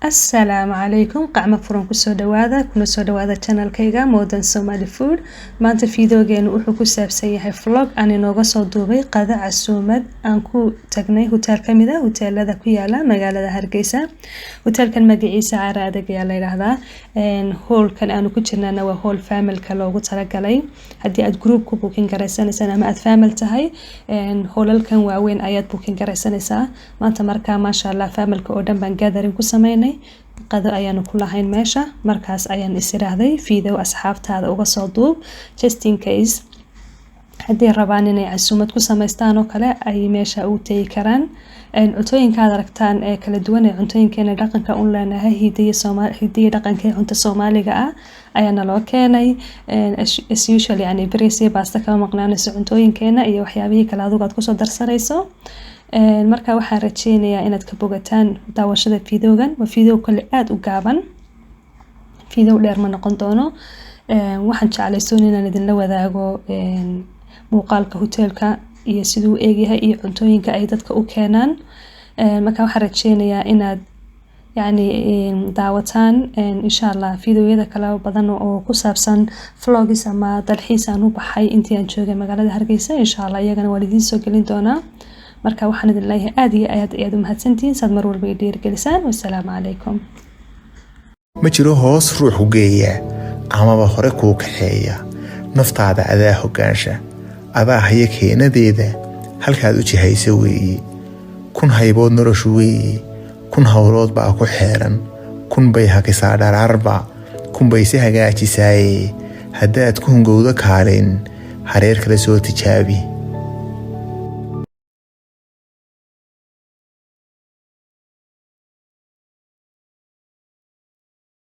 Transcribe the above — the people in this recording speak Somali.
السلام عليكم قعمة فرن كسو دوادا كنا سو دوادا channel كيغا مودن Somali food maanta fiidoogeenu wuxuu ku saabsan yahay vlog aan inooga soo duubay qada casuumad aan ku tagnay hotel kamid ah hoteelada ku yaala magaalada Hargeysa hotelkan magaciisa Caradag ayaa la yiraahdaa hallkan aanu ku jirnana waa hall family-ka loogu talagalay hadii aad group ku booking garaysanaysan ama aad family tahay hallalkan waaweyn ayaad booking garaysanaysaa maanta markaa masha Allah family-ka oo dhan baan gathering ku sameynay qado ayaan ku lahayn meesha markaas ayaan isiraahday fiidow asxaabtaada uga soo duub just in case hadii rabaan inay casuumad ku sameystaan oo kale ay meesha u tagi karaan cuntooyinka aad aragtaan ee kala duwan ee cuntooyinkeena dhaqanka u leenahay hidiyo dhaqanka cunto Soomaaliga ah ayaana loo keenay as usual yani bariis iyo pasta kama maqnaanayso cuntooyinkeena iyo waxyaabaha kale aad ku soo darsanayso marka waxaan rajeynayaa inaad ka bogataan daawashada fiidoogan waa fiidoo kale aad u gaaban fiidoo dheer ma noqon doono waxaan jeclaysoon inaan idin la wadaago muuqaalka hotelka iyo sidoo eegyahay iyo cuntooyinka ay dadka u keenaan marka waxaan rajeynayaa inaad yani daawataan insha Allah fiidooyada kala badan oo ku saabsan vlogs ama dalxiis aan u baxay intii aan joogay magaalada Hargeysa insha Allah iyagana waan idin soo gelin doonaa marka waxaan idin leeyahay aad iyo aad u mahadsantiin sad mar walba dhiirigelisaan wassalaamu calaykum ma jiro hoos ruux u geeya amaba hore ku kaxeeya naftaada adaa hogaansha adaa haya keenadeeda halkaad u jihayso weeye kun haybood noloshu weeye kun hawlood baa ku xeeran kun bay hakisaa dharaarba kun bay si hagaajisaayee haddaad ku hungowdo kaalin hareer kale soo tijaabi